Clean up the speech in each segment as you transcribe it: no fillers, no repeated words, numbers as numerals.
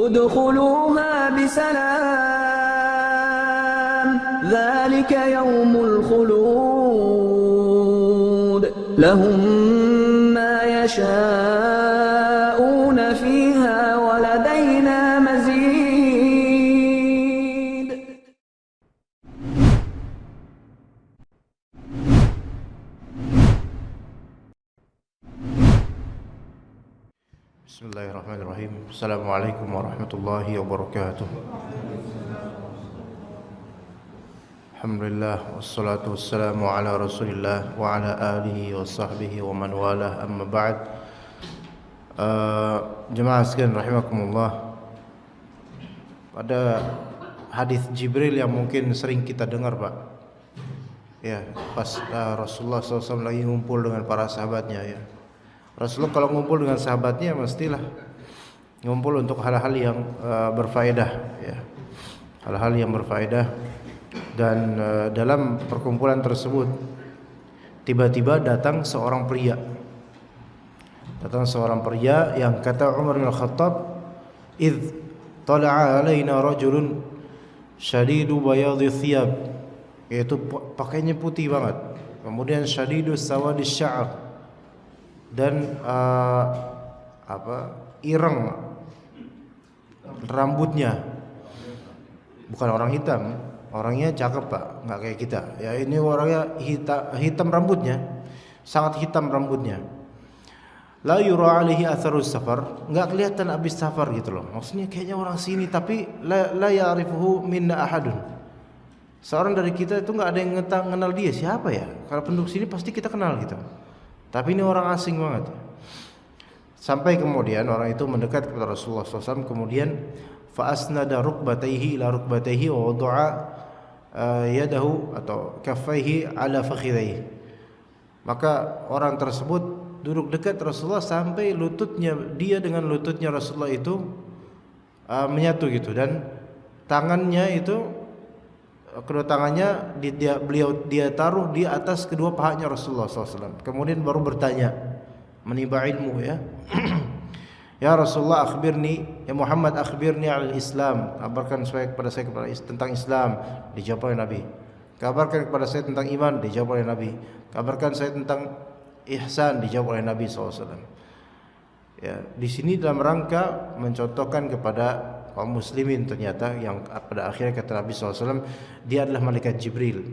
ادخلوها بسلام ذلك يوم الخلود لهم ما يشاءون فيها ولدينا مزيد. Bismillahirrahmanirrahim. Assalamualaikum warahmatullahi wabarakatuh. Alhamdulillah wassalatu wassalamu ala Rasulillah wa ala alihi wa sahbihi wa man walah, amma ba'd. Jemaah sekalian rahimakumullah. Pada hadis Jibril yang mungkin sering kita dengar, Pak. Ya, pas Rasulullah SAW lagi ngumpul dengan para sahabatnya, ya. Rasulullah kalau ngumpul dengan sahabatnya mestilah ngumpul untuk hal-hal yang berfaedah, ya. Hal-hal yang berfaedah. Dan dalam perkumpulan tersebut tiba-tiba datang seorang pria. Datang seorang pria yang kata Umar bin Khattab, "Idz tala'a 'alaina rajulun syadidu bayadhi thiyab." Yaitu pakainya putih banget. Kemudian syadidu sawadi sya'r. Dan ireng rambutnya. Bukan orang hitam, orangnya cakep, Pak, nggak kayak kita. Ya, ini orangnya hitam rambutnya, sangat hitam rambutnya. La yura alaihi atharus safar, nggak kelihatan habis safar gitu loh. Maksudnya kayaknya orang sini tapi la ya'rifuhu minna ahadun. Seorang dari kita itu nggak ada yang kenal dia, siapa ya? Kalau penduduk sini pasti kita kenal gitu. Tapi ini orang asing banget. Sampai kemudian orang itu mendekat kepada Rasulullah SAW. Kemudian fa'asnada rukbatayhi ila rukbatayhi wa wada'a yadahu atau kaffaihi ala fakhidayhi. Maka orang tersebut duduk dekat Rasulullah sampai lututnya dia dengan lututnya Rasulullah itu menyatu gitu. Dan tangannya itu, kedua tangannya dia taruh di atas kedua pahanya Rasulullah SAW. Kemudian baru bertanya, menimba ilmu, ya. Ya Rasulullah, akhbirni, ya Muhammad, akhbirni al-Islam, kabarkan kepada saya tentang Islam. Dijawab oleh Nabi. Kabarkan kepada saya tentang iman. Dijawab oleh Nabi. Kabarkan saya tentang ihsan. Dijawab oleh Nabi SAW. Ya, di sini dalam rangka mencontohkan kepada kaum muslimin, ternyata yang pada akhirnya kata Nabi SAW, dia adalah malaikat Jibril.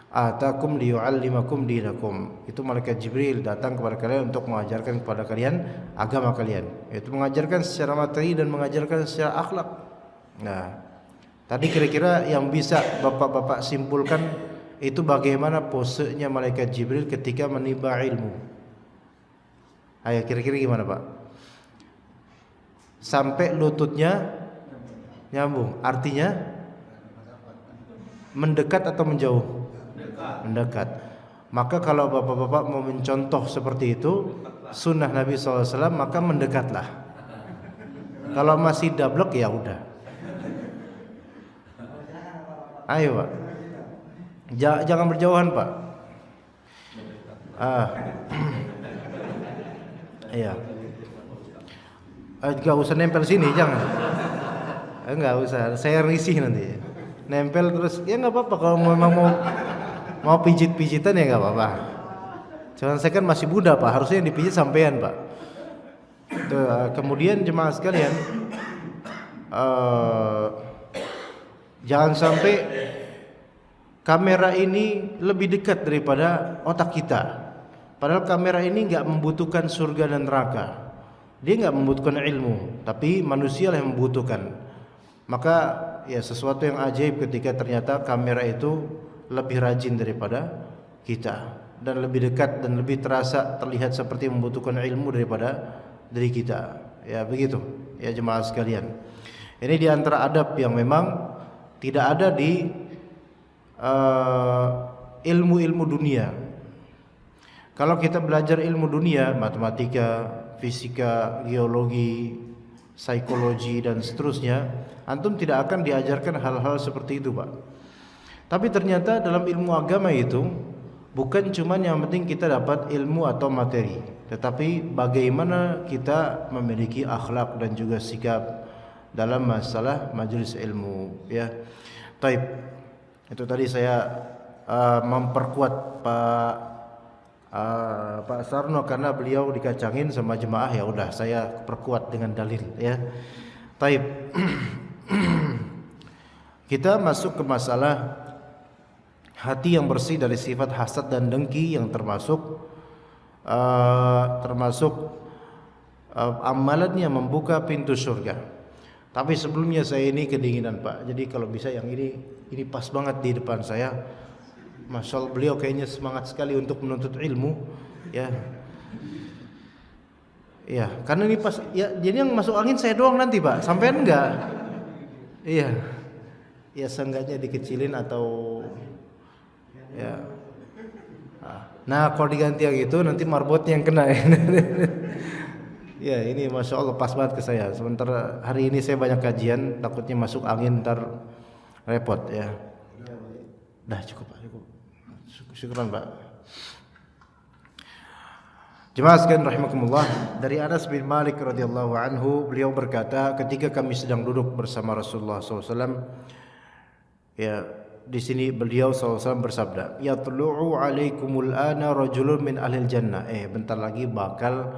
Atakum liyu'allimakum dinakum. Itu malaikat Jibril datang kepada kalian untuk mengajarkan kepada kalian agama kalian. Itu mengajarkan secara materi dan mengajarkan secara akhlak. Nah, tadi kira-kira yang bisa bapak-bapak simpulkan itu bagaimana posenya malaikat Jibril ketika menimba ilmu. Ayo, kira-kira gimana, Pak? Sampai lututnya nyambung, artinya mendekat atau menjauh? Mendekat. Maka kalau bapak-bapak mau mencontoh seperti itu, sunnah Nabi SAW, maka mendekatlah. Kalau masih dablek, ya udah. Ayo, Pak. Jangan berjauhan, Pak. Iya. Gak usah nempel sini, jangan. Enggak usah, saya risih nanti. Nempel terus, ya nggak apa-apa. Kalau memang mau pijit-pijitan ya nggak apa-apa. Cuman saya kan masih muda, Pak, harusnya yang dipijit sampean, Pak. Kemudian jemaah sekalian, jangan sampai kamera ini lebih dekat daripada otak kita. Padahal kamera ini nggak membutuhkan surga dan neraka. Dia nggak membutuhkan ilmu, tapi manusia lah yang membutuhkan. Maka ya sesuatu yang ajaib ketika ternyata kamera itu lebih rajin daripada kita dan lebih dekat dan lebih terlihat seperti membutuhkan ilmu daripada diri kita. Ya begitu, ya jemaah sekalian. Ini di antara adab yang memang tidak ada di ilmu-ilmu dunia. Kalau kita belajar ilmu dunia, matematika, fisika, geologi, psikologi dan seterusnya, antum tidak akan diajarkan hal-hal seperti itu, Pak. Tapi ternyata dalam ilmu agama itu bukan cuma yang penting kita dapat ilmu atau materi, tetapi bagaimana kita memiliki akhlak dan juga sikap dalam masalah majelis ilmu, ya. Taib. Itu tadi saya memperkuat Pak Sarno karena beliau dikacangin sama jemaah, ya udah saya perkuat dengan dalil, ya. Taib. Kita masuk ke masalah hati yang bersih dari sifat hasad dan dengki yang termasuk amalannya membuka pintu surga. Tapi sebelumnya saya ini kedinginan, Pak. Jadi kalau bisa yang ini pas banget di depan saya. Masya Allah, beliau kayaknya semangat sekali untuk menuntut ilmu, ya. Iya, karena ini pas ya, jadi yang masuk angin saya doang nanti, Pak. Sampean enggak? Iya. Ya seenggaknya dikecilin atau ya. Nah, kalau diganti yang itu nanti marbotnya yang kena. Ya, ini Masya Allah pas banget ke saya. Sementara hari ini saya banyak kajian, takutnya masuk angin ntar repot, ya. Dah cukup, Pak. Cukup. Syukran, Pak. Jemaah sekalian rahimakumullah, dari Anas bin Malik radhiyallahu anhu, beliau berkata, ketika kami sedang duduk bersama Rasulullah SAW, ya, di sini beliau SAW bersabda, "Yatlu'u 'alaikumul ana rajulun min ahlil jannah." Bentar lagi bakal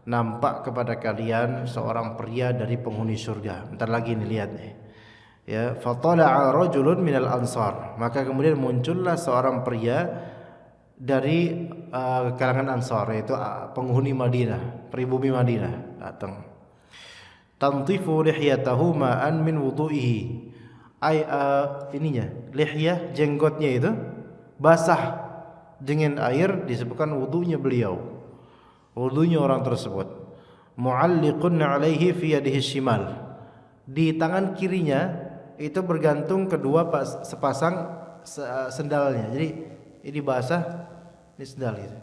nampak kepada kalian seorang pria dari penghuni surga. Bentar lagi nih, lihat nih. Ya, fatala'a rajulun minal ansar. Maka kemudian muncullah seorang pria dari kalangan Ansar, yaitu penghuni Madinah, pribumi Madinah, datang. Tantifu lihyatahu ma'an min wudu'ihi. Ininya, lihyah, jenggotnya itu basah dengan air disebabkan wudunya beliau. Wudunya orang tersebut. Mu'alliqun 'alaihi fi yadihi shimal. Di tangan kirinya itu bergantung kedua sepasang sendalnya. Jadi ini basah, ini sendal gitu.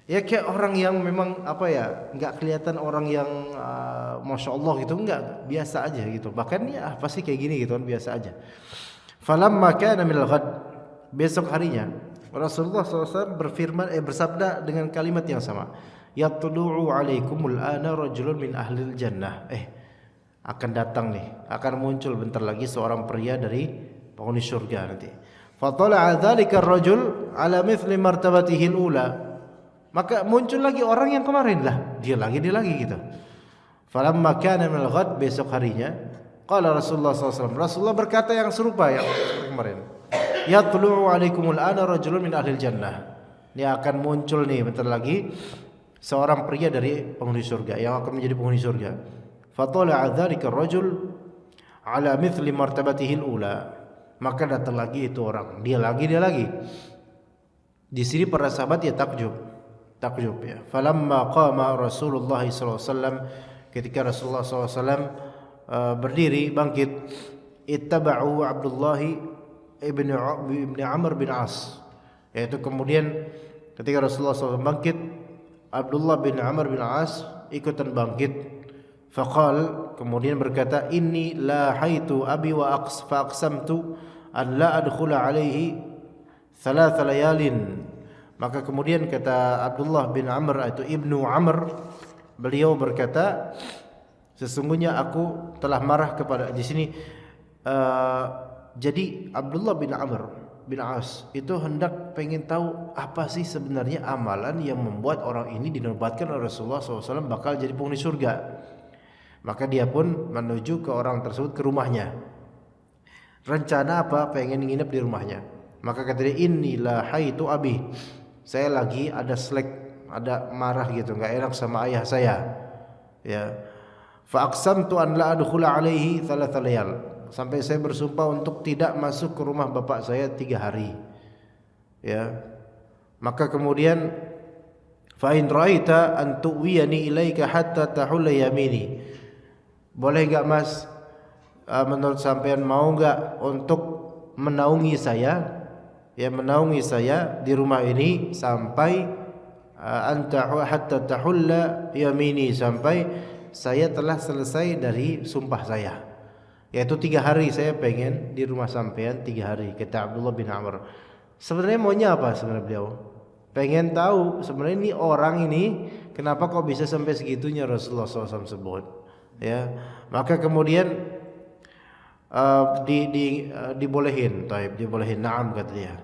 Ya kayak orang yang memang apa ya, nggak kelihatan orang yang masya Allah gitu, nggak, biasa aja gitu. Bahkan ya pasti kayak gini gitu kan, biasa aja. Falamma kana minal ghad, besok harinya Rasulullah SAW bersabda dengan kalimat yang sama. Yatlu'u 'alaikumul ana rajulun min ahlil jannah. Akan datang nih, akan muncul bentar lagi seorang pria dari penghuni surga nanti. Fatala'a dzalika ar-rajul 'ala mithli martabatihi al-ula. Maka muncul lagi orang yang kemarin, lah dia lagi gitu. Falamma kana min al-ghad, besok harinya, qala Rasulullah SAW, Rasulullah berkata yang serupa yang kemarin. Yatlu'u 'alaikumul ana rajulun min ahlil jannah. Dia akan muncul nih bentar lagi seorang pria dari penghuni surga yang akan menjadi penghuni surga. Fatala'a dzalika ar-rajul 'ala mithli martabatihi al-ula. Maka datang lagi itu orang, dia lagi. Di sini para sahabat ya takjub ya. Falamma qama Rasulullah SAW, ketika Rasulullah SAW berdiri bangkit, ittaba'u Abdullah ibn Amr bin As, yaitu kemudian ketika Rasulullah SAW bangkit, Abdullah bin Amr bin As ikutan bangkit. Faqal, kemudian berkata, inni la haitu abi wa aqsamtu an la adkhula alaihi thalatha layalin. Maka kemudian kata Abdullah bin Amr, itu Ibnu Amr, beliau berkata, sesungguhnya aku telah marah kepada, di sini jadi Abdullah bin Amr bin As itu hendak pengen tahu apa sih sebenarnya amalan yang membuat orang ini dinobatkan oleh Rasulullah SAW bakal jadi penghuni surga. Maka dia pun menuju ke orang tersebut, ke rumahnya. Rencana apa? Pengen nginep di rumahnya. Maka kata dia, inilah haitu abi. Saya lagi ada slack, ada marah gitu, enggak enak sama ayah saya. Ya. Fa aqsamtu an la adkhula alaihi thalatha layal. Sampai saya bersumpah untuk tidak masuk ke rumah bapak saya 3 hari. Ya. Maka kemudian fa in ra'aita an tuwiyani ilaika hatta tahulla yamini. Boleh enggak Mas, menurut sampean mau enggak untuk menaungi saya, ya menaungi saya di rumah ini sampai hatta tahulla yamini, sampai saya telah selesai dari sumpah saya, yaitu 3 hari saya pengen di rumah sampean 3 hari, kata Abdullah bin Amr. Sebenarnya maunya apa sebenarnya beliau? Pengen tahu sebenarnya ini orang ini kenapa kok bisa sampai segitunya Rasulullah SAW sebut. Ya, maka kemudian dibolehin, dibolehin. Na'am, kata dia.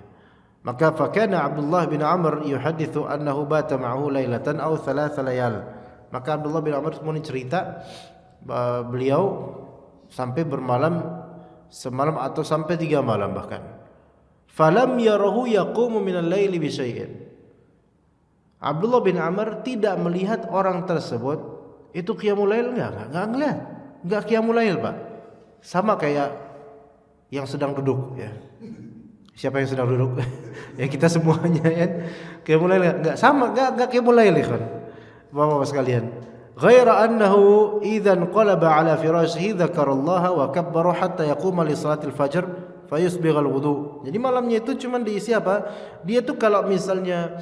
Maka fakana Abdullah bin Amr yuhadithu annahu bata ma'ahu lailatan aw thalatha layal. Maka Abdullah bin Amr kemudian cerita beliau sampai bermalam semalam atau sampai 3 malam bahkan. Falam yarahu yaqumu minal laili bi syai'in. Abdullah bin Amr tidak melihat orang tersebut itu qiyamul lail enggak ngelihat. Enggak qiyamul lail, Pak. Sama kayak yang sedang duduk ya. Siapa yang sedang duduk? Ya kita semuanya ya. Qiyamul lail enggak sama, enggak qiyamul lail kan. Bapak-bapak sekalian. Ghaira annahu idzan qalaba ala firashihi dzakarallaha wa kabbara hatta yaquma li salatil fajr fayusbigh al-wudu. Jadi malamnya itu cuma diisi apa? Dia tuh kalau misalnya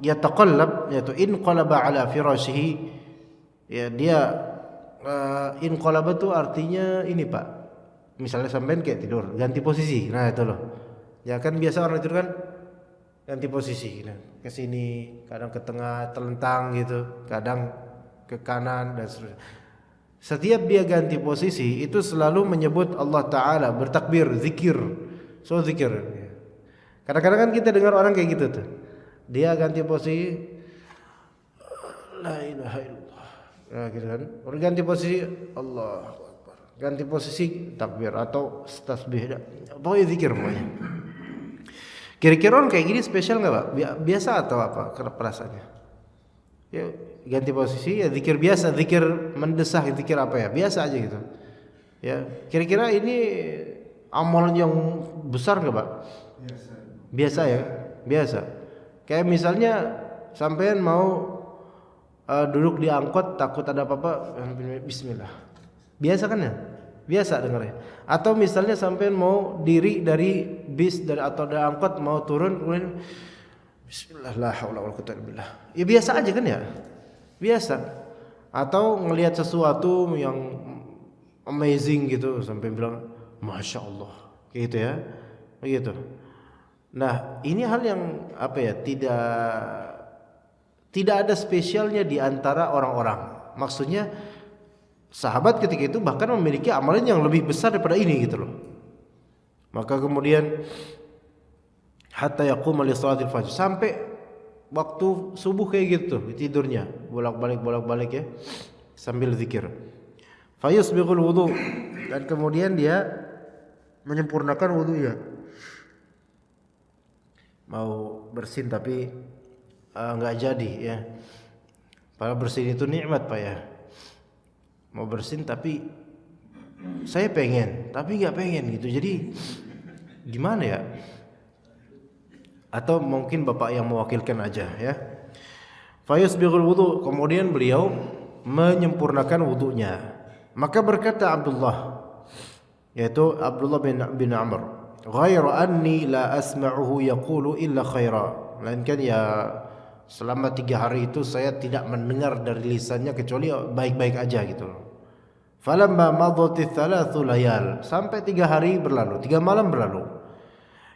yataqallab, yaitu inqalaba ala firashihi, ya dia inqalaba itu artinya ini, Pak. Misalnya sampean kayak tidur, ganti posisi. Nah, itu loh. Ya kan biasa orang tidur kan ganti posisi. Nah, ke sini, kadang ke tengah, telentang gitu, kadang ke kanan dan seterusnya. Setiap dia ganti posisi itu selalu menyebut Allah Ta'ala, bertakbir, zikir. So zikir. Kadang-kadang kan kita dengar orang kayak gitu tuh. Dia ganti posisi, la ilaha illallah. Nah, gitu kan. Orang ganti posisi, Allah. Ganti posisi takbir atau tasbih, pokoknya zikir pokoknya. Kira-kira orang kayak gini spesial nggak, Pak? Biasa atau apa perasaannya? Ya ganti posisi ya zikir biasa, zikir mendesak, zikir apa ya? Biasa aja gitu. Ya kira-kira ini amal yang besar nggak, Pak? Biasa ya, biasa. Kayak misalnya sampean mau duduk di angkot takut ada apa-apa, bismillah. Biasa kan ya? Biasa dengarnya. Atau misalnya sampai mau diri dari bis atau dari angkot mau turun kemudian bismillah la haula wala quwwata illa billah. Ya biasa aja kan ya? Biasa. Atau ngelihat sesuatu yang amazing gitu sampai bilang masya Allah gitu ya. Begitu. Nah, ini hal yang apa ya? Tidak ada spesialnya di antara orang-orang. Maksudnya sahabat ketika itu bahkan memiliki amalan yang lebih besar daripada ini gitu loh. Maka kemudian hatta yaquma li salatil fajr, sampai waktu subuh kayak gitu tidurnya bolak-balik ya sambil zikir. Fayusbighul wudu, dan kemudian dia menyempurnakan wudunya. Mau bersin tapi enggak jadi ya. Padahal bersin itu nikmat, Pak ya. Mau bersin tapi saya pengen tapi nggak pengen gitu, jadi gimana ya? Atau mungkin bapak yang mewakilkan aja ya. Fayusbighul wudu, kemudian beliau menyempurnakan wudunya. Maka berkata Abdullah, yaitu Abdullah bin Amr, ghaira anni la asma'uhu yaqulu illa khaira. Melainkan ya selama 3 hari itu saya tidak mendengar dari lisannya kecuali baik-baik aja gitu loh. Falamma madati 3 layal, sampai 3 hari berlalu, 3 malam berlalu.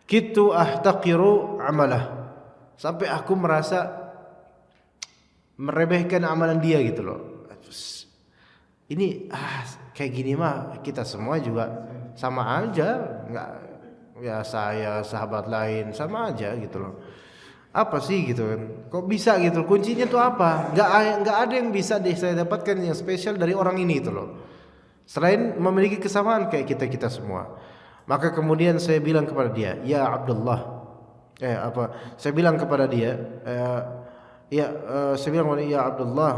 Kitu ahtaqiru amalah, sampai aku merasa meremehkan amalan dia gitu loh. Ini kayak gini mah kita semua juga sama aja, enggak ya saya sahabat lain sama aja gitu loh. Apa sih gitu kan? Kok bisa gitu? Kuncinya tuh apa? Enggak ada yang bisa saya dapatkan yang spesial dari orang ini itu loh. Selain memiliki kesamaan kayak kita semua. Maka kemudian saya bilang kepada dia, ya Abdullah, saya bilang kepada dia, saya bilang kepada dia, ya Abdullah,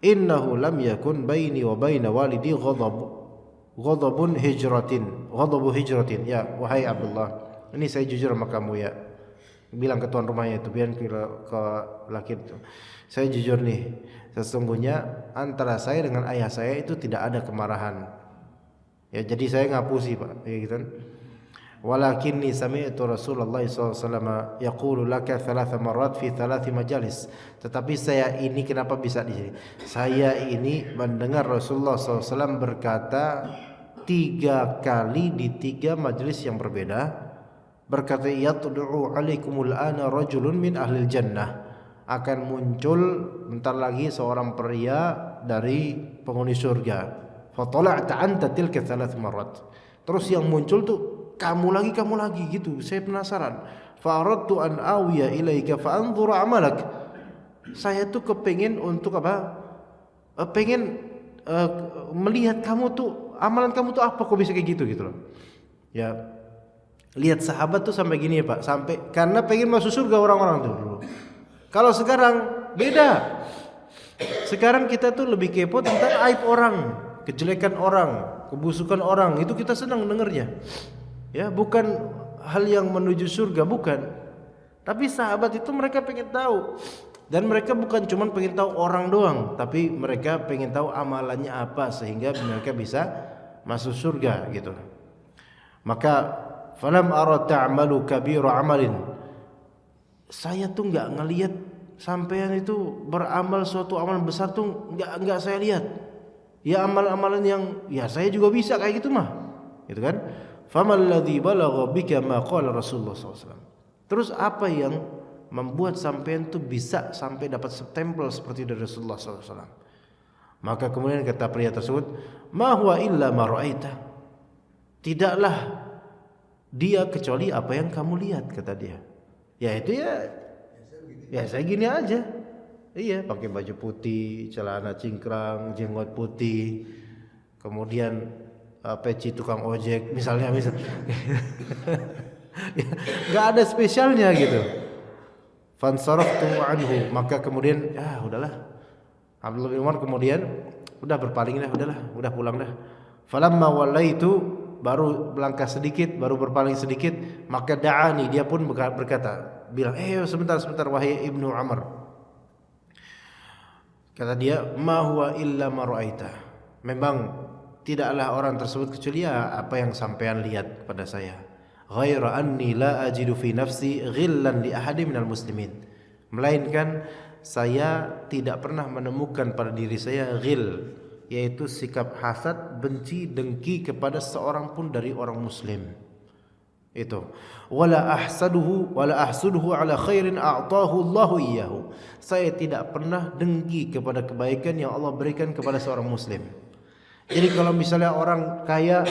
innahu lam yakun baini wa baina walidi ghadabu hijratin. Ya wahai Abdullah, ini saya jujur sama kamu ya. Bilang ke tuan rumahnya itu, biar ke laki itu, saya jujur nih, sesungguhnya antara saya dengan ayah saya itu tidak ada kemarahan. Ya jadi saya ngapusi, Pak, ya gitu kan. Walakinni sami'tu Rasulullah SAW yaqulu laka 3 marrat fi 3 majalis. Tetapi saya ini kenapa bisa di sini? Saya ini mendengar Rasulullah SAW berkata 3 kali di 3 majelis yang berbeda. Berkata, yatlu'u 'alaikumul ana rajulun min ahlil jannah. Akan muncul bentar lagi seorang pria dari penghuni surga. Fa tala'ta anta tilka 3 marrat. Terus yang muncul tuh kamu lagi gitu. Saya penasaran. Fa aradtu an awiya ilaika fa anzura amalak. Saya tuh kepengin untuk apa? Pengen melihat kamu tuh, amalan kamu tuh apa kok bisa kayak gitu loh. Ya, lihat sahabat tuh sampai gini ya Pak, sampai karena pengen masuk surga orang-orang tuh dulu. Kalau sekarang beda. Sekarang kita tuh lebih kepo tentang aib orang, kejelekan orang, kebusukan orang, itu kita senang dengernya. Ya, bukan hal yang menuju surga, bukan. Tapi sahabat itu mereka pengen tahu. Dan mereka bukan cuma pengen tahu orang doang, tapi mereka pengen tahu amalannya apa sehingga mereka bisa masuk surga gitu. Maka falam ara ta'malu kabira amalin. Saya tuh enggak ngelihat sampean itu beramal suatu amalan besar tuh enggak saya lihat. Ya amal-amalan yang ya saya juga bisa kayak gitu mah. Gitu kan? Famal ladzi balagha bika ma qala Rasulullah SAW. Terus apa yang membuat sampean tuh bisa sampai dapat stempel seperti dari Rasulullah SAW? Maka kemudian kata pria tersebut, ma huwa illa ma ra'aita. Tidaklah dia kecuali apa yang kamu lihat, kata dia. Ya itu ya saya gini aja. Iya, pakai baju putih, celana cingkrang, jenggot putih, kemudian peci tukang ojek misalnya. Gak ada spesialnya gitu. Fansaraftu anhu, maka kemudian udahlah. Abdullah bin Umar kemudian udah berpaling dah, udah pulang dah. Falamma wallaitu, baru melangkah sedikit, baru berpaling sedikit, maka da'ani, dia pun berkata, bilang, sebentar wahai Ibnu Amr. Kata dia, ma huwa illa ma ra'aita. Memang tidaklah orang tersebut kecuali apa yang sampean lihat pada saya. Ghaira anni la ajidu fi nafsi ghillan li ahadi minal muslimin. Melainkan saya tidak pernah menemukan pada diri saya ghil, yaitu sikap hasad, benci, dengki kepada seorang pun dari orang muslim. Itu. Wala ahsuduhu ala khairin a'tahu Allahu iyyahu. Saya tidak pernah dengki kepada kebaikan yang Allah berikan kepada seorang muslim. Jadi kalau misalnya orang kaya,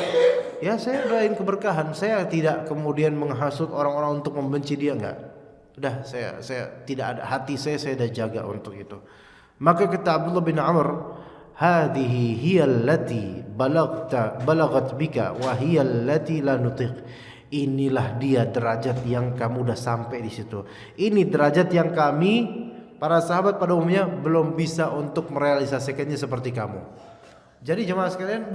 ya saya doain keberkahan. Saya tidak kemudian menghasut orang-orang untuk membenci dia, enggak. Udah saya tidak ada, hati saya sudah jaga untuk itu. Maka kata Abdullah bin Amr, hadhihi hiya allati balagat bika wa hiya allati la nutiq. Inilah dia derajat yang kamu udah sampai di situ. Ini derajat yang kami para sahabat pada umumnya belum bisa untuk merealisasikannya seperti kamu. Jadi jemaah sekalian,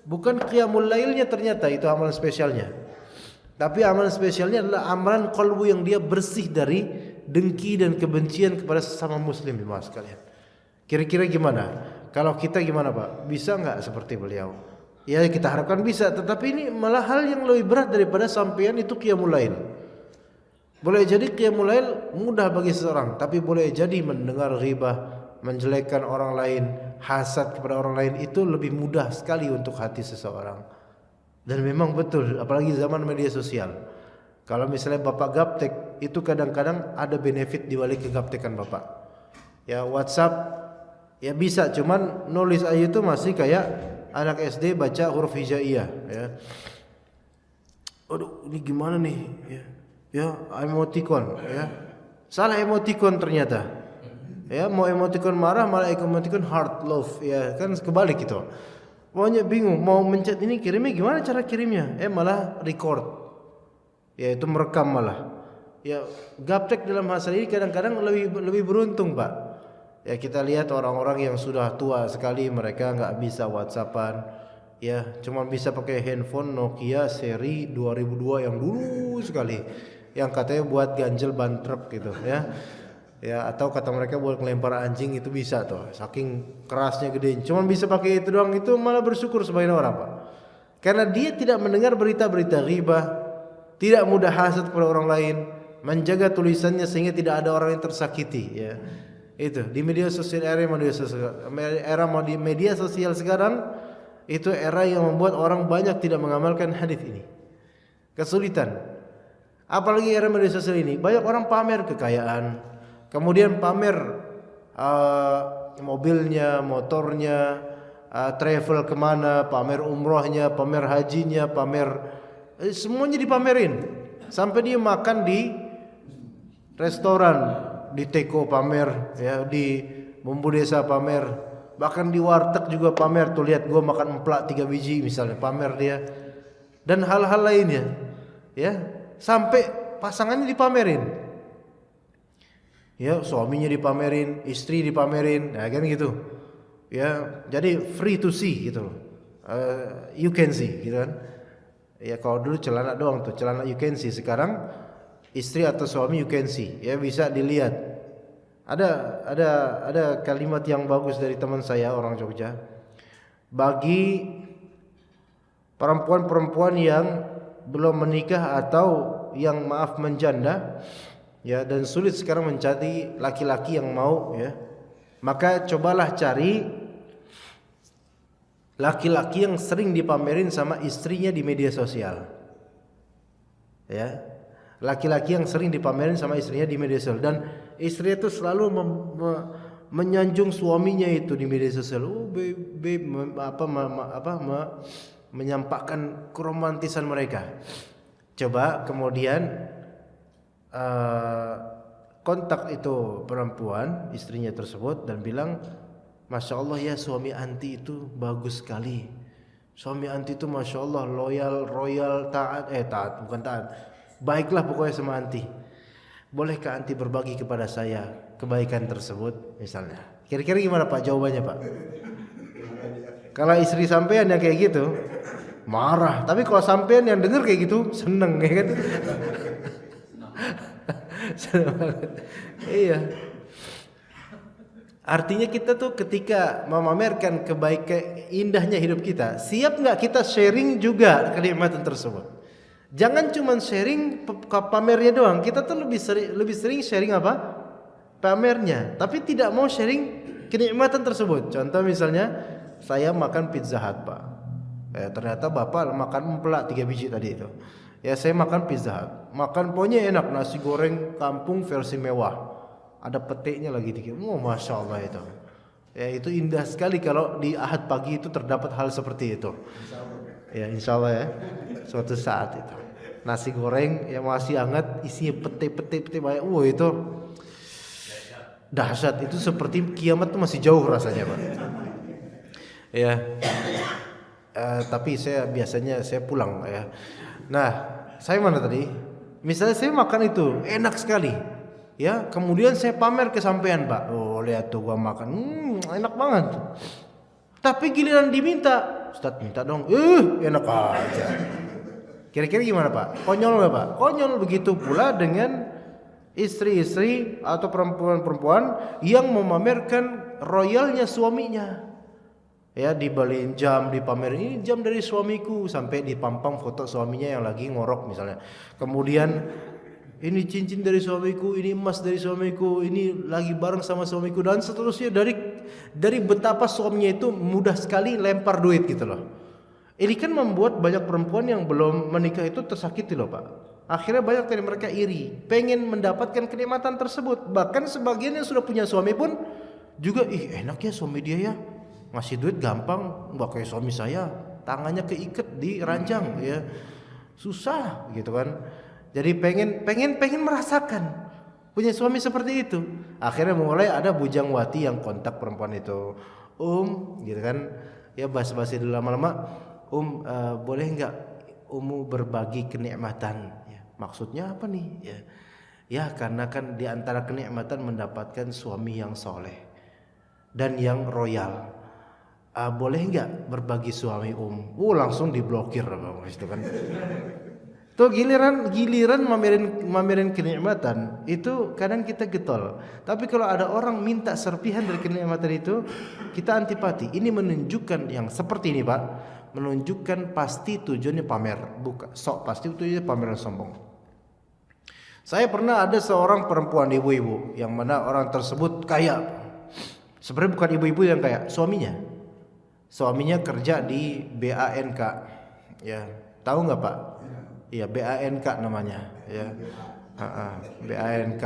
bukan qiyamul lailnya ternyata itu amalan spesialnya. Tapi amalan spesialnya adalah amalan qalbu yang dia bersih dari dengki dan kebencian kepada sesama muslim, jemaah sekalian. Kira-kira gimana? Kalau kita gimana Pak? Bisa enggak seperti beliau? Ya kita harapkan bisa, tetapi ini malah hal yang lebih berat daripada sampean itu qiyamul lail. Boleh jadi qiyamul lail mudah bagi seseorang, tapi boleh jadi mendengar ghibah, menjelekkan orang lain, hasad kepada orang lain itu lebih mudah sekali untuk hati seseorang. Dan memang betul, apalagi zaman media sosial. Kalau misalnya Bapak gaptek, itu kadang-kadang ada benefit di balik kegaptekan Bapak. Ya WhatsApp ya bisa, cuman nulis aja itu masih kayak anak SD baca huruf hijaiyah ya. Aduh, ini gimana nih ya. Ya, emoticon ya. Salah emoticon ternyata. Ya, mau emoticon marah malah emoticon heart love ya, kan kebalik gitu. Pokoknya bingung mau mencet ini kirimnya gimana cara kirimnya? Malah record. Ya itu merekam malah. Ya, gaptek dalam masalah ini kadang-kadang lebih beruntung, Pak. Ya kita lihat orang-orang yang sudah tua sekali, mereka enggak bisa WhatsAppan. Ya, cuma bisa pakai handphone Nokia seri 2002 yang dulu sekali. Yang katanya buat ganjel ban truk gitu ya. Ya, atau kata mereka buat ngelempar anjing itu bisa tuh. Saking kerasnya gede. Cuma bisa pakai itu doang, itu malah bersyukur sebagian orang, Pak. Karena dia tidak mendengar berita-berita ghibah, tidak mudah hasad kepada orang lain, menjaga tulisannya sehingga tidak ada orang yang tersakiti ya. Itu di media sosial, era media sosial sekarang itu era yang membuat orang banyak tidak mengamalkan hadis ini. Kesulitan. Apalagi era media sosial ini, banyak orang pamer kekayaan, kemudian pamer mobilnya, motornya, travel kemana, pamer umrohnya, pamer hajinya, semuanya dipamerin. Sampai dia makan di restoran, di teko pamer, ya, di bumbu desa pamer, bahkan di warteg juga pamer. Tuh lihat gua makan emplak 3 biji misalnya, pamer dia. Dan hal-hal lainnya, ya, sampai pasangannya dipamerin. Ya, suaminya dipamerin, istri dipamerin, ya kan gitu. Ya, jadi free to see gitu. You can see gitu kan. Ya kalau dulu celana doang tuh, celana you can see. Sekarang istri atau suami you can see, ya bisa dilihat. Ada kalimat yang bagus dari teman saya orang Jogja. Bagi perempuan-perempuan yang belum menikah atau yang menjanda, ya, dan sulit sekarang mencari laki-laki yang mau, ya, maka cobalah cari laki-laki yang sering dipamerin sama istrinya di media sosial, ya, laki-laki yang sering dipamerin sama istrinya di media sosial, dan istrinya itu selalu menyanjung suaminya itu di media sosial. Menyampaikan keromantisan mereka. Coba kemudian kontak itu perempuan, istrinya tersebut, dan bilang, Masya Allah ya, suami anti itu bagus sekali. Suami anti itu Masya Allah loyal, royal, taat, bukan taat, baiklah pokoknya sama anti. Bolehkah anti berbagi kepada saya kebaikan tersebut misalnya? Kira-kira gimana Pak jawabannya Pak? Kalau istri sampean yang kayak gitu marah, tapi kalau sampean yang denger kayak gitu seneng, ya kan? Seneng banget. Iya. Artinya kita tuh ketika memamerkan kebaikan indahnya hidup kita, siap nggak kita sharing juga kenikmatan tersebut? Jangan cuma sharing pamernya doang. Kita tuh lebih sering sharing apa? Pamernya, tapi tidak mau sharing kenikmatan tersebut. Contoh misalnya, saya makan Pizza Hut Pak, ternyata Bapak makan empelak 3 biji tadi itu. Ya saya makan Pizza Hut, makan pokoknya enak, nasi goreng kampung versi mewah, ada petiknya lagi dikit. Masya Allah itu. Ya itu indah sekali kalau di Ahad pagi itu terdapat hal seperti itu. Ya insya Allah ya, suatu saat itu nasi goreng yang masih hangat, isinya petik banyak. Itu dahsyat, itu seperti kiamat tuh masih jauh rasanya Pak. Ya, tapi saya biasanya pulang ya. Nah, saya mana tadi? Misalnya saya makan itu enak sekali, ya. Kemudian saya pamer ke sampean Pak. Oh lihat tuh gua makan, enak banget. Tapi giliran diminta, Ustaz minta dong. Enak aja. Kira-kira gimana Pak? Konyol nggak Pak? Konyol. Begitu pula dengan istri-istri atau perempuan-perempuan yang memamerkan royalnya suaminya. Ya, dibeliin jam, dipamerin, ini jam dari suamiku, sampai dipampang foto suaminya yang lagi ngorok misalnya. Kemudian ini cincin dari suamiku, ini emas dari suamiku, ini lagi bareng sama suamiku, dan seterusnya. Dari betapa suaminya itu mudah sekali lempar duit gitu loh. Ini kan membuat banyak perempuan yang belum menikah itu tersakiti loh Pak. Akhirnya banyak dari mereka iri, pengen mendapatkan kenikmatan tersebut. Bahkan sebagian yang sudah punya suami pun juga, enak ya suami dia ya, ngasih duit gampang, nggak kayak suami saya, tangannya keikat di ranjang, ya susah gitu kan. Jadi pengen merasakan punya suami seperti itu. Akhirnya mulai ada bujangwati yang kontak perempuan itu, gitu kan, ya basa-basi dulu, lama-lama, boleh nggak berbagi kenikmatan? Ya, maksudnya apa nih? Ya karena kan di antara kenikmatan mendapatkan suami yang soleh dan yang royal. Boleh nggak berbagi suami langsung diblokir itu kan. Tuh giliran mamerin kenikmatan itu kadang kita getol. Tapi kalau ada orang minta serpihan dari kenikmatan itu, kita antipati. Ini menunjukkan yang seperti ini Pak, menunjukkan pasti tujuannya pamer, bukan pasti tujuannya pameran sombong. Saya pernah ada seorang perempuan, ibu-ibu, yang mana orang tersebut kaya. Sebenarnya bukan ibu-ibu yang kaya, suaminya kerja di BANK, ya tahu nggak Pak? Ya BANK namanya, ya BANK.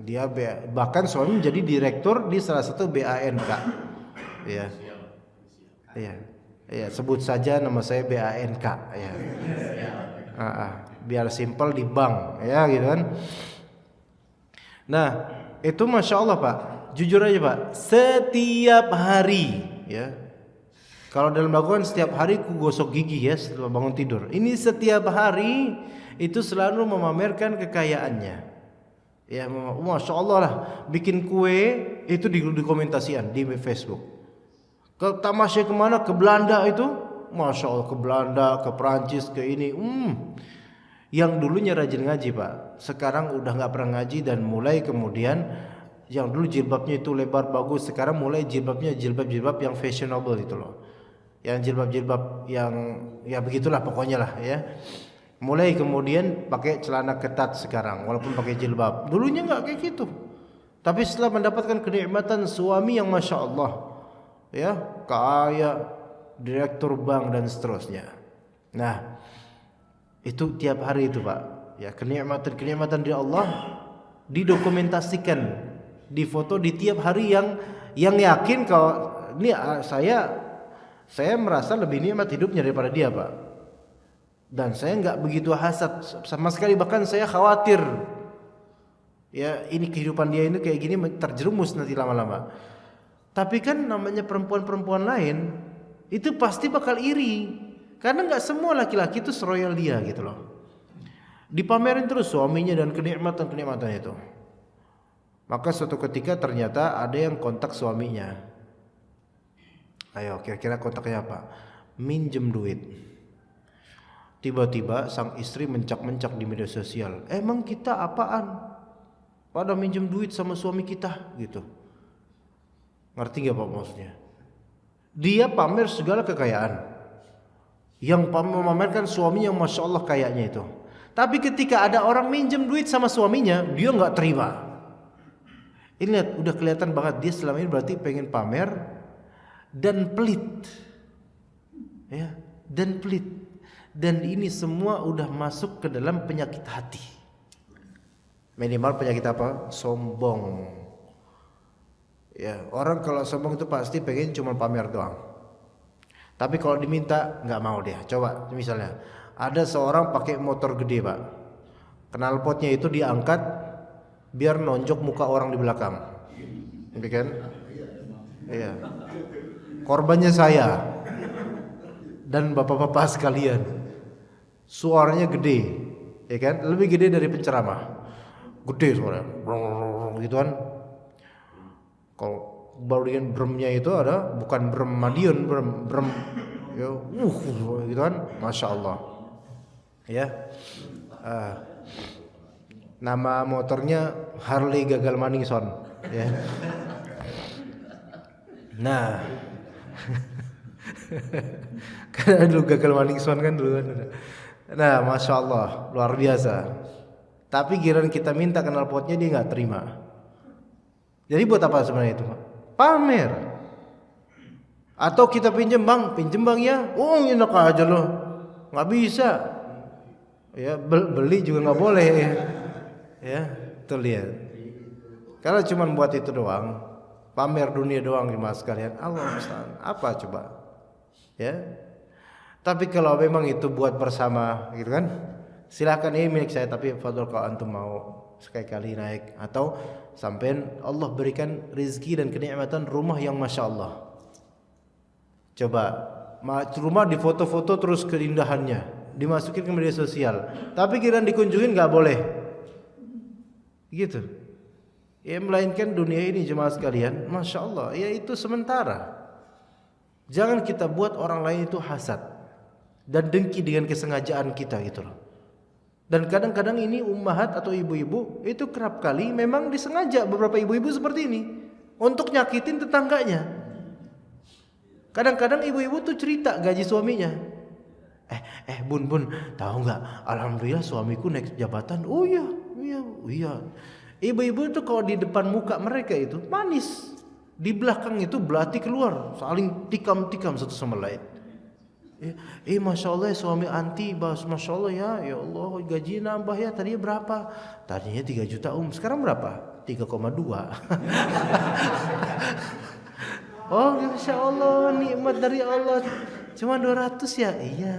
Dia bahkan suami jadi direktur di salah satu BANK, ya Ya, ya sebut saja nama saya BANK ya. Biar simpel di bank ya gitu kan. Nah itu masya Allah Pak, jujur aja Pak, setiap hari ya. Kalau dalam Al-Quran setiap hari ku gosok gigi ya setelah bangun tidur. Ini setiap hari itu selalu memamerkan kekayaannya. Ya masya Allah lah, bikin kue itu dikomentasikan di Facebook. Ke tamasya kemana? Ke Belanda itu, masya Allah, ke Belanda, ke Perancis, ke ini. Yang dulunya rajin ngaji Pak, sekarang udah nggak pernah ngaji dan mulai kemudian yang dulu jilbabnya itu lebar bagus, sekarang mulai jilbabnya jilbab yang fashionable itu loh. Yang jilbab yang ya begitulah pokoknya lah ya. Mulai kemudian pakai celana ketat sekarang walaupun pakai jilbab. Dulunya nggak kayak gitu. Tapi setelah mendapatkan kenikmatan suami yang masya Allah ya, kaya, direktur bank dan seterusnya. Nah, itu tiap hari itu Pak. Ya, kenikmatan dari Allah didokumentasikan, difoto di tiap hari yang yakin kalau ini saya merasa lebih nikmat hidupnya daripada dia Pak. Dan saya nggak begitu hasad sama sekali, bahkan saya khawatir ya ini kehidupan dia ini kayak gini terjerumus nanti lama-lama. Tapi kan namanya perempuan-perempuan lain itu pasti bakal iri, karena nggak semua laki-laki itu seroyal dia gitu loh. Dipamerin terus suaminya dan kenikmatan itu. Maka suatu ketika ternyata ada yang kontak suaminya. Ayo kira-kira kontaknya apa? Minjem duit. Tiba-tiba sang istri mencak-mencak di media sosial. Emang kita apaan? Pada minjem duit sama suami kita gitu. Ngerti gak Pak maksudnya? Dia pamer segala kekayaan. Yang memamerkan suaminya yang masya Allah kayaknya itu. Tapi ketika ada orang minjem duit sama suaminya, dia gak terima. Ini lihat, udah kelihatan banget dia selama ini berarti pengen pamer dan pelit. Ya, dan pelit. Dan ini semua udah masuk ke dalam penyakit hati. Minimal penyakit apa? Sombong. Ya, orang kalau sombong itu pasti pengen cuma pamer doang. Tapi kalau diminta nggak mau dia. Coba misalnya ada seorang pakai motor gede Pak, knalpotnya itu diangkat biar nonjok muka orang di belakang, gitu kan? Iya. Korbannya saya dan bapak-bapak sekalian. Suaranya gede, ya kan? Lebih gede dari penceramah. Gede suaranya, gitu kan? Kalau baru dengan bremnya itu ada bukan brem Madiun, brem ya, gitu kan? Masya Allah. Ya. Nama motornya Harley Gagal Maningson, ya. Nah, karena dulu Gagal Maningson kan dulu kan. Nah, masya Allah, luar biasa. Tapi giliran kita minta knalpotnya dia nggak terima. Jadi buat apa sebenarnya itu Pak? Pamer. Atau kita pinjam bang ya. Oh enak aja loh, nggak bisa. Ya beli juga nggak boleh. Ya, tuh lihat. Kalau cuma buat itu doang, pamer dunia doang di mas kalian, Allah musta'an. Apa coba? Ya. Tapi kalau memang itu buat bersama, gitu kan? Silakan, ini milik saya, tapi fadhol kalau antum mau sekali-kali naik atau sampai Allah berikan rezeki dan kenikmatan rumah yang masya Allah. Coba rumah difoto-foto terus keindahannya, dimasukin ke media sosial, tapi kira dikunjungin nggak boleh, gitu. Ya melainkan dunia ini jemaah sekalian, masya Allah, ya itu sementara. Jangan kita buat orang lain itu hasad dan dengki dengan kesengajaan kita gitu loh. Dan kadang-kadang ini ummahat atau ibu-ibu itu kerap kali memang disengaja, beberapa ibu-ibu seperti ini untuk nyakitin tetangganya. Kadang-kadang ibu-ibu tuh cerita gaji suaminya. Bun, tahu nggak? Alhamdulillah suamiku naik jabatan. Oh iya. Ibu-ibu itu kalau di depan muka mereka itu manis, di belakang itu belati keluar, saling tikam-tikam satu sama lain. Masya Allah ya, suami anti masya Allah ya Allah gaji nambah ya, tadinya berapa? Tadinya 3 juta sekarang berapa? 3,2. Oh, Masya Allah, nikmat dari Allah. Cuma 200 ya? Iya.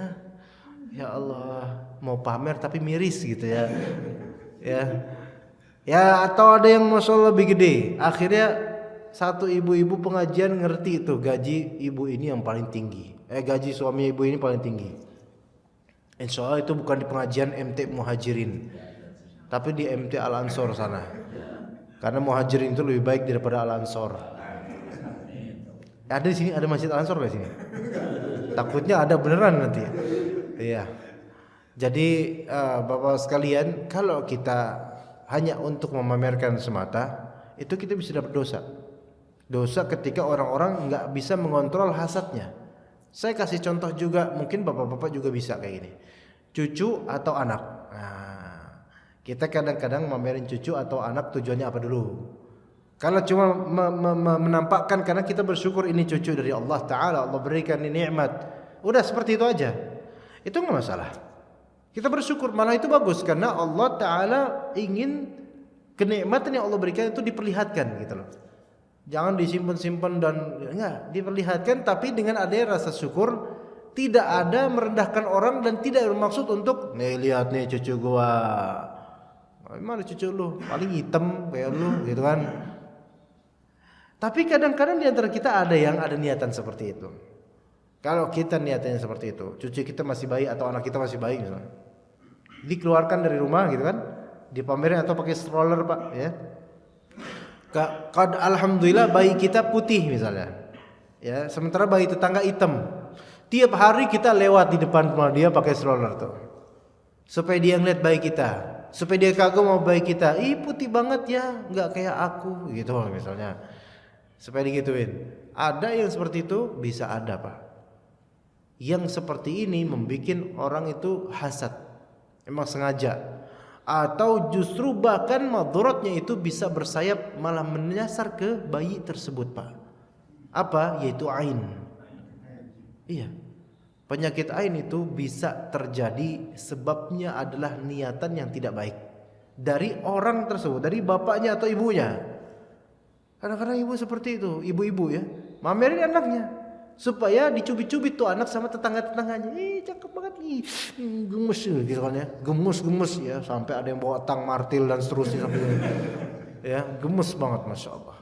Ya Allah, mau pamer tapi miris gitu ya. Ya. Ya, atau ada yang Masya Allah lebih gede. Akhirnya satu ibu-ibu pengajian ngerti itu gaji ibu ini yang paling tinggi. Gaji suami ibu ini paling tinggi. Insya Allah itu bukan di pengajian MT Muhajirin, tapi di MT Al Ansor sana. Karena Muhajirin itu lebih baik daripada Al Ansor. Ada di sini, ada masjid Al Ansor di sini. Takutnya ada beneran nanti. Iya. Jadi Bapak sekalian, kalau kita hanya untuk memamerkan semata, itu kita bisa dapat dosa. Dosa ketika orang-orang nggak bisa mengontrol hasadnya. Saya kasih contoh juga, mungkin bapak-bapak juga bisa kayak gini. Cucu atau anak. Nah, kita kadang-kadang mamerin cucu atau anak tujuannya apa dulu? Kalau cuma menampakkan karena kita bersyukur ini cucu dari Allah Ta'ala, Allah berikan ini nikmat, udah seperti itu aja, itu nggak masalah. Kita bersyukur, malah itu bagus karena Allah Ta'ala ingin kenikmatan yang Allah berikan itu diperlihatkan gitu loh. Jangan disimpan-simpan dan enggak, diperlihatkan, tapi dengan adanya rasa syukur, tidak ada merendahkan orang dan tidak bermaksud untuk nih lihat nih cucu gua. Mana cucu lu? Paling hitam kayak lu gitu kan. Tapi kadang-kadang di antara kita ada yang ada niatan seperti itu. Kalau kita niatannya seperti itu, cucu kita masih bayi atau anak kita masih bayi misalnya, dikeluarkan dari rumah gitu kan, dipamerin atau pakai stroller Pak ya. Alhamdulillah bayi kita putih misalnya, ya sementara bayi tetangga hitam. Tiap hari kita lewat di depan rumah dia pakai stroller tuh, supaya dia ngeliat bayi kita, supaya dia kagum sama bayi kita. Ih putih banget ya, nggak kayak aku gitu misalnya, supaya digituin. Ada yang seperti itu, bisa ada Pak. Yang seperti ini membuat orang itu hasad, emang sengaja. Atau justru bahkan madharatnya itu bisa bersayap malah menyasar ke bayi tersebut Pak. Apa? Yaitu ain. Iya. Penyakit ain itu bisa terjadi sebabnya adalah niatan yang tidak baik dari orang tersebut, dari bapaknya atau ibunya. Kadang-kadang ibu seperti itu, ibu-ibu ya, mamerin anaknya supaya dicubit-cubit tuh anak sama tetangga-tetangganya. Cakep banget nih, gemes gitu kan ya, gemes ya, sampai ada yang bawa tang martil dan seterusnya sampai ya, gemes banget Masya Allah.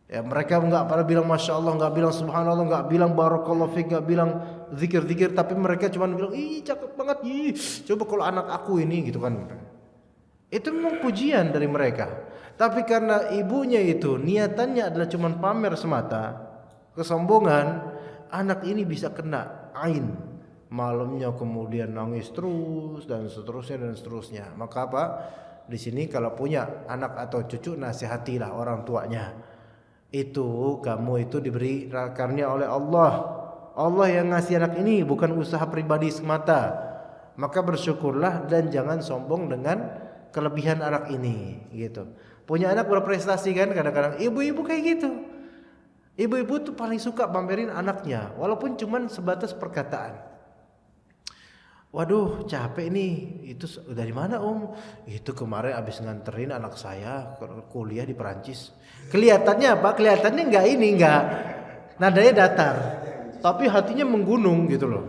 Ya mereka nggak pada bilang Masya Allah, nggak bilang Subhanallah, nggak bilang Barakallahu Fik, nggak bilang zikir-zikir, tapi mereka cuma bilang cakep banget, coba kalau anak aku ini gitu kan. Itu memang pujian dari mereka. Tapi karena ibunya itu niatannya adalah cuma pamer semata, kesombongan, anak ini bisa kena ain. Malamnya kemudian nangis terus dan seterusnya. Maka apa? Di sini kalau punya anak atau cucu, nasihatilah orang tuanya. Itu kamu itu diberi karunia oleh Allah. Allah yang ngasih anak ini, bukan usaha pribadi semata. Maka bersyukurlah dan jangan sombong dengan kelebihan anak ini gitu. Punya anak berprestasi kan, kadang-kadang ibu-ibu kayak gitu. Ibu-ibu tuh paling suka pamerin anaknya, walaupun cuman sebatas perkataan. Waduh, capek nih. Itu dari mana Om? Itu kemarin abis nganterin anak saya kuliah di Perancis. Kelihatannya apa? Kelihatannya enggak nadanya datar, tapi hatinya menggunung gitu loh.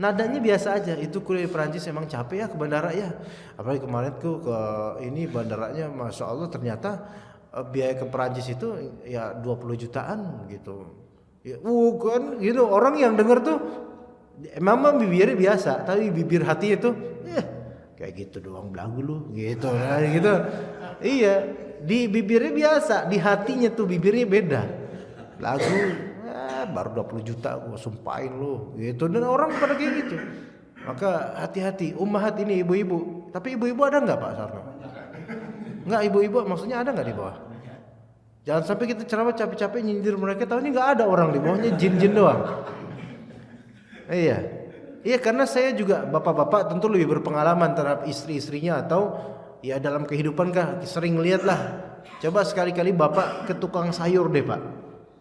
Nadanya biasa aja. Itu kuliah di Perancis emang capek ya ke bandara ya. Apalagi kemarin tuh ke ini bandaranya, Masya Allah ternyata biaya ke Perancis itu ya 20 jutaan gitu. Ya, kan gitu, orang yang denger tuh emang bibirnya biasa, tapi bibir hati itu kayak gitu doang belagu lu gitu. Nah, gitu. Iya, di bibirnya biasa, di hatinya tuh bibirnya beda. Lagu baru 20 juta gua sumpahin lu gitu, dan orang pada kayak gitu. Maka hati-hati, ummahat ini ibu-ibu. Tapi ibu-ibu ada enggak Pak Sarno? Enggak, ibu-ibu maksudnya ada enggak di bawah? Jangan sampai kita ceramah capek-capek nyindir mereka, tahu ini enggak ada orang di bawahnya, jin-jin doang. Iya karena saya juga bapak-bapak tentu lebih berpengalaman terhadap istri-istrinya, atau ya dalam kehidupan kah sering lihat lah. Coba sekali-kali bapak ke tukang sayur deh Pak,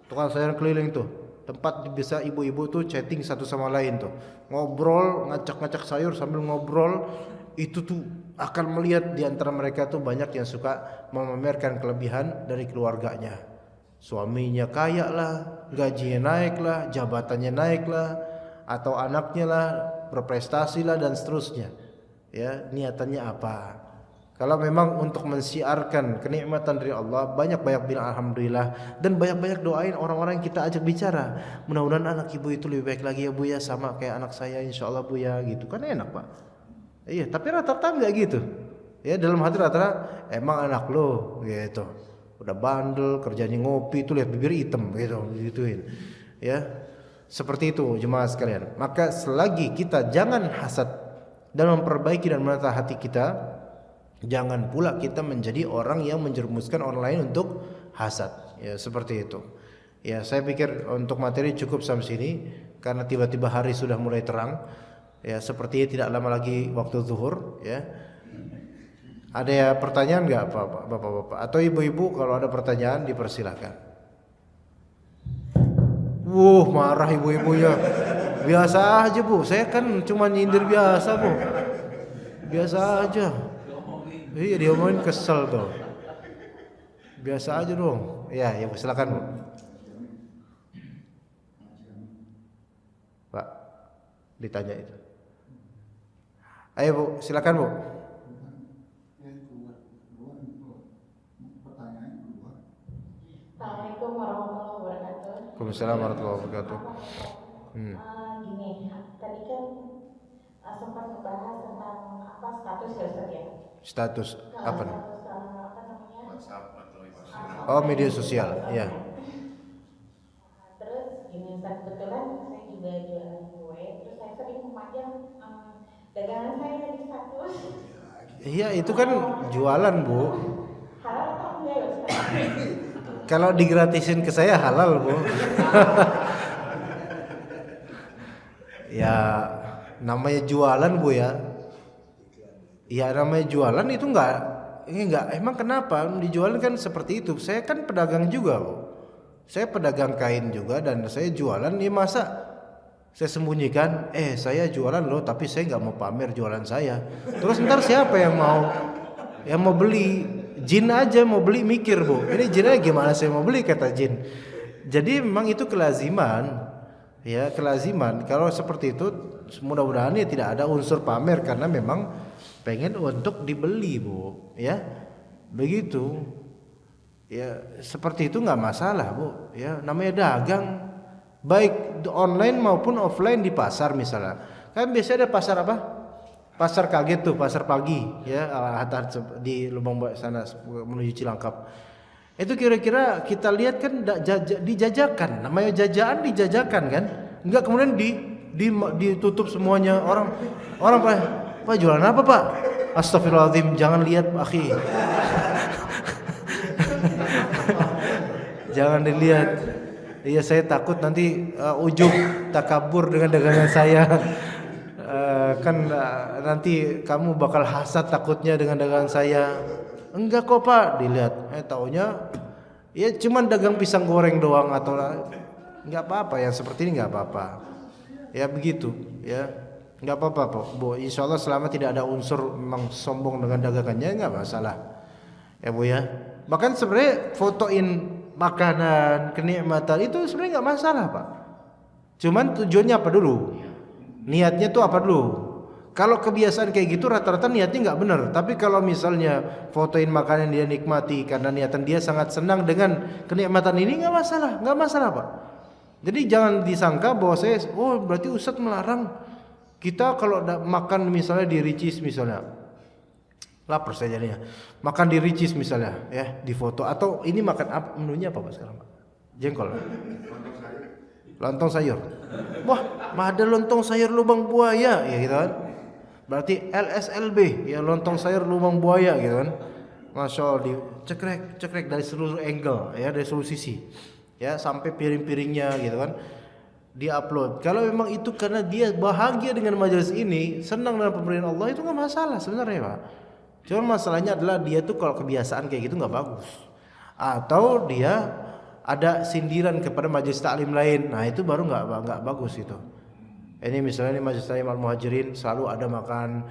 tukang sayur keliling tuh, tempat bisa ibu-ibu tuh chatting satu sama lain tuh, ngobrol, ngacak-ngacak sayur sambil ngobrol. Itu tuh akan melihat di antara mereka tuh banyak yang suka memamerkan kelebihan dari keluarganya. suaminya kaya lah, gajinya naik lah, jabatannya naik lah, atau anaknya lah berprestasi lah dan seterusnya. Ya, niatannya apa? Kalau memang untuk mensiarkan kenikmatan dari Allah, banyak-banyak bilang alhamdulillah dan banyak-banyak doain orang-orang yang kita ajak bicara. Mudah-mudahan anak ibu itu lebih baik lagi ya Bu ya, sama kayak anak saya insyaallah Bu ya, gitu kan enak Pak. Iya, tapi rata-rata enggak gitu. Ya, dalam hati rata-rata emang anak lo gitu. Udah bandel, kerjanya ngopi, itu lihat bibir hitam gitu, gituin. Ya. Seperti itu jemaah sekalian. Maka selagi kita jangan hasad dan memperbaiki dan menata hati kita, jangan pula kita menjadi orang yang menjerumuskan orang lain untuk hasad. Ya, seperti itu. Ya, saya pikir untuk materi cukup sampai sini karena tiba-tiba hari sudah mulai terang. Ya, sepertinya tidak lama lagi waktu zuhur, ya. Ada ya pertanyaan enggak Bapak-bapak atau ibu-ibu? Kalau ada pertanyaan dipersilakan. Marah ibu-ibunya. Biasa aja Bu, saya kan cuma nyindir biasa Bu. Biasa aja. Iya, dia ngomongin kesel tuh. Biasa aja dong. Ya Bu, silakan Bu. Pak, ditanya itu. Ayo Bu, silakan Bu. Assalamualaikum warahmatullahi wabarakatuh. Waalaikumsalam warahmatullahi wabarakatuh. Gini, tadi kan sempat membahas tentang apa status ya Ustaz ya? Status apa? Status apa namanya? WhatsApp. Oh, media sosial, ya. Terus gini Ustaz, kebetulan saya juga jualan kue, terus saya sering memajang dagangan saya di status. Iya, itu kan jualan Bu. Halal atau enggak ya Ustaz? Kalau digratisin ke saya halal Bu. Ya, namanya jualan Bu ya. Ya namanya jualan itu enggak. Emang kenapa dijualan kan seperti itu? Saya kan pedagang juga Bu. Saya pedagang kain juga dan saya jualan. Ya masa saya sembunyikan? Saya jualan loh, tapi saya enggak mau pamer jualan saya. Terus ntar siapa yang mau beli? Jin aja mau beli mikir Bu, ini jinnya gimana saya mau beli, kata jin. Jadi memang itu kelaziman. Ya, kelaziman. Kalau seperti itu mudah-mudahan ya tidak ada unsur pamer karena memang pengen untuk dibeli Bu, ya. Begitu. Ya, seperti itu enggak masalah Bu, ya. Namanya dagang baik online maupun offline di pasar misalnya. Kan biasanya ada pasar apa? Pasar kaget tuh, pasar pagi ya, di Lubang sana menuju Cilangkap. Itu kira-kira kita lihat kan dijajakan, namanya jajaan dijajakan kan? Enggak kemudian ditutup semuanya orang Pak jualan apa Pak? Astagfirullahaladzim, jangan lihat akhi. Jangan dilihat. Iya, saya takut nanti ujub takabur dengan dagangan saya. Nanti kamu bakal hasad takutnya dengan dagangan saya. Enggak kok Pak, dilihat. Taunya ya cuman dagang pisang goreng doang atau enggak apa-apa, yang seperti ini enggak apa-apa. Ya begitu, ya. Enggak apa-apa Bu. Insyaallah selama tidak ada unsur memang sombong dengan dagangannya enggak masalah. Ya Bu ya. Bahkan sebenarnya fotoin makanan, kenikmatan itu sebenarnya enggak masalah Pak. Cuman tujuannya apa dulu? Niatnya tuh apa dulu? Kalau kebiasaan kayak gitu rata-rata niatnya nggak benar. Tapi kalau misalnya fotoin makanan dia nikmati karena niatan dia sangat senang dengan kenikmatan ini, nggak masalah Pak. Jadi jangan disangka bahwa saya, berarti Ustadz melarang kita kalau makan misalnya di Ricis misalnya, lapar saya jadinya, makan di Ricis misalnya, ya di foto atau ini makan apa, menunya apa Pak sekarang Pak? Jengkol. Lontong sayur. Wah, ada lontong sayur lubang buaya, ya gitu kan? Berarti LSLB, ya lontong sayur lubang buaya gitu kan. Masya Allah, cekrek dari seluruh angle, ya dari seluruh sisi, ya sampai piring-piringnya gitu kan. Di-upload. Kalau memang itu karena dia bahagia dengan majelis ini, senang dengan pemberian Allah, itu nggak masalah sebenarnya Pak. Cuma masalahnya adalah dia tuh kalau kebiasaan kayak gitu nggak bagus. Atau dia ada sindiran kepada majelis taklim lain, nah itu baru nggak bagus itu. Ini misalnya majelis taklim Al-Muhajirin selalu ada makan,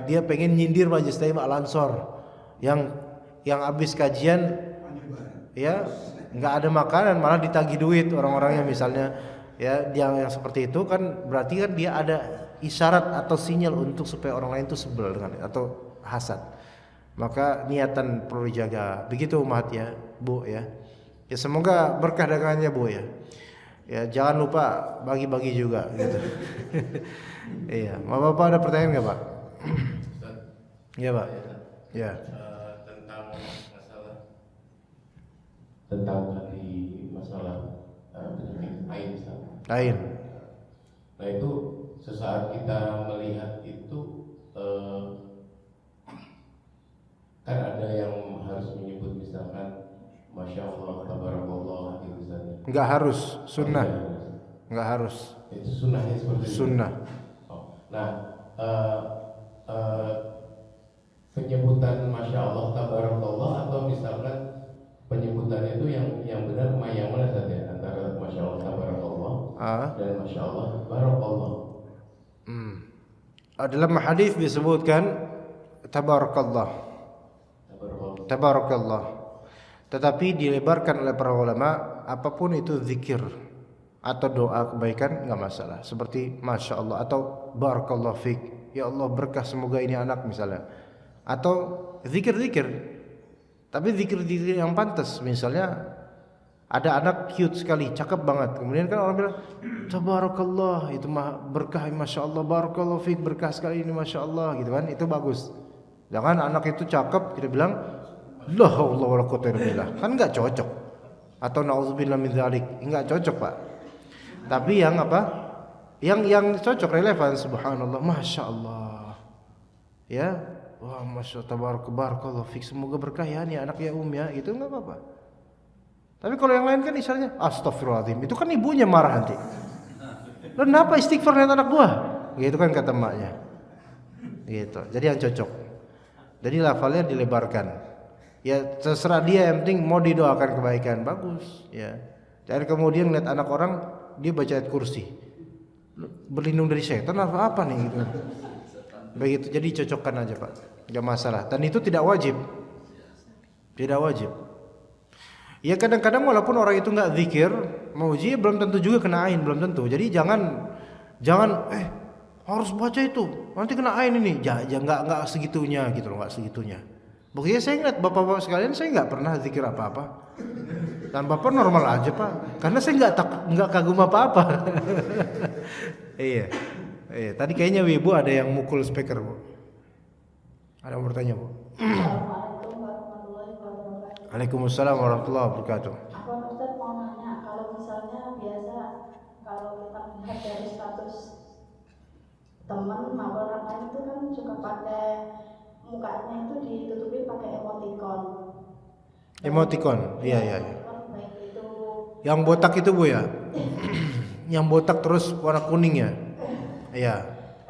dia pengen nyindir majelis taklim Al-Ansor yang habis kajian, ya nggak ada makanan malah ditagih duit orang-orangnya misalnya, ya yang seperti itu kan berarti kan dia ada isyarat atau sinyal untuk supaya orang lain itu sebel dengan atau hasad. Maka niatan perlu dijaga. Begitu Umat ya, Bu ya. Ya semoga berkah dagangannya Bu ya. Ya jangan lupa bagi-bagi juga gitu. Iya, Bapak ada pertanyaan nggak Pak? Iya Pak. Ya. Tentang tadi masalah penyakit ain. Lain. Nah itu sesaat kita melihat itu kan ada yang harus menyebut misalkan Masya Allah, Tabarakallah gitu saja. Enggak harus, sunnah. Enggak harus. Itu sunnahnya seperti itu. Sunnah. Oh. Nah penyebutan Masya Allah, Tabarakallah atau misalkan penyebutannya itu yang benar yang mana saja antara Masya Allah, Tabarakallah dan Masya Allah, Barakallah. Dalam hadis disebutkan Tabarakallah. Tabarakallah. Tetapi dilebarkan oleh para ulama, apapun itu zikir atau doa kebaikan enggak masalah. Seperti Masya Allah atau Barakallah fik, ya Allah berkah semoga ini anak misalnya. Atau zikir-zikir. Tapi zikir-zikir yang pantas, misalnya ada anak cute sekali, cakep banget. Kemudian kan orang bilang Tabarakallah, itu mah berkah, Masya Allah, Barakallah fik, berkah sekali ini Masya Allah gitu kan, itu bagus. Jangan anak itu cakep kita bilang la haula wala quwwata illa billah, kan enggak cocok. Atau nauzubillah min dzalik, enggak cocok Pak. Tapi yang apa? Yang cocok relevan, subhanallah, Masya Allah. Ya, wah Masya Allah, Barakallah fik, semoga berkah ya nih anak ya ya, itu enggak apa-apa. Tapi kalau yang lain kan istilahnya astagfirullahaladzim, itu kan ibunya marah nanti. Lo kenapa istighfar lihat anak gua? Gitu kan kata emaknya. Gitu. Jadi yang cocok. Jadi lafalnya dilebarkan. Ya terserah dia, yang penting mau didoakan kebaikan, bagus ya. Dan kemudian lihat anak orang dia baca ayat kursi, berlindung dari syaitan apa nih gitu. Begitu, jadi cocokkan aja Pak, nggak masalah. Dan itu tidak wajib, tidak wajib. Ya kadang-kadang walaupun orang itu nggak zikir, mau uji belum tentu juga kena ain, belum tentu. Jadi jangan harus baca itu, nanti kena ain ini. Jangan nggak segitunya gitu loh, nggak segitunya. Buktinya saya ingat bapak-bapak sekalian, saya nggak pernah zikir apa-apa. Dan bapak normal aja Pak, karena saya nggak kagum apa-apa. Iya. Tadi kayaknya Ibu ada yang mukul speaker Bu. Ada yang bertanya Bu? Assalamualaikum warahmatullahi wabarakatuh. Waalaikumsalam warahmatullahi wabarakatuh. Apa Ustaz mau nanya, kalau misalnya biasa kalau kita melihat dari status teman maupun orang lain itu kan suka pakai mukanya itu ditutupi pakai emoticon. Emoticon, iya. Baik itu Yang botak itu Bu ya? Yang botak terus warna kuning ya? Iya.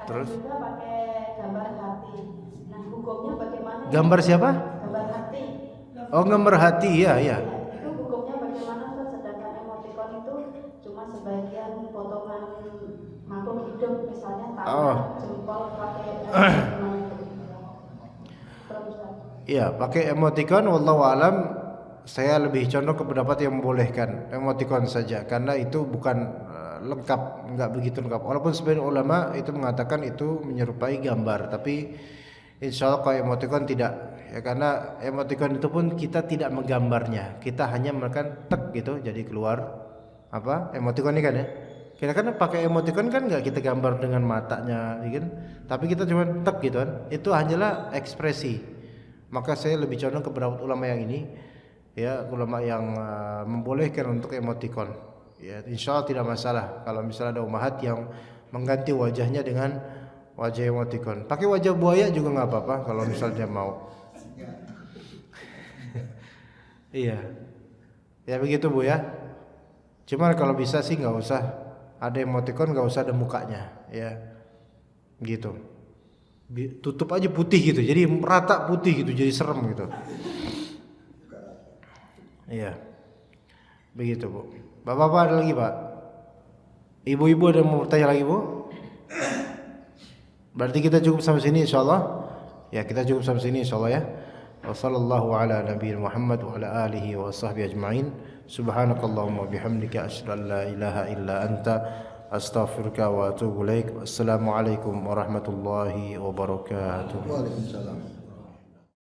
Terus juga pakai gambar hati. Nah, hukumnya bagaimana? gambar siapa? Gambar hati. Oh, gambar hati, iya. Itu hukumnya bagaimana Ustaz? Sedangkan emoticon itu cuma sebagian potongan makhluk hidup, misalnya tangan, jempol pakai emoticon itu. Terus Ustaz. Iya, pakai emoticon wallahu alam. Saya lebih condong ke pendapat yang membolehkan emoticon saja, karena itu bukan lengkap, enggak begitu lengkap. Walaupun sebagian ulama itu mengatakan itu menyerupai gambar, tapi insya Allah kalau emoticon tidak, ya karena emoticon itu pun kita tidak menggambarnya, kita hanya menekan tek gitu, jadi keluar apa emoticon ini kan ya. Kita kan pakai emoticon kan enggak kita gambar dengan matanya, gitu, tapi kita cuma tek gitu kan. Itu hanyalah ekspresi. Maka saya lebih condong ke pendapat ulama yang ini, ya ulama yang membolehkan untuk emoticon. Ya, insya Allah tidak masalah kalau misalnya ada ummahat yang mengganti wajahnya dengan wajah emoticon. Pakai wajah buaya juga nggak apa-apa kalau misalnya dia mau. Iya, ya begitu Bu ya. Cuman kalau bisa sih nggak usah ada emoticon, nggak usah ada mukanya, ya, gitu. Tutup aja putih gitu, jadi rata putih gitu, jadi serem gitu. Iya, begitu Bu. Bapak-bapak ada lagi Pak? Ibu-ibu ada mau bertanya lagi Bu? Berarti kita cukup sampai sini insyaallah. Ya kita cukup sampai sini insyaallah ya. Wassallallahu ala nabiyina Muhammad wa ala alihi wa sahbihi ajma'in. Subhanakallahumma bihamdika asyhadu an la ilaha illa anta astaghfiruka wa atubu ilaik. Wassalamualaikum warahmatullahi wabarakatuh. Waalaikumsalam.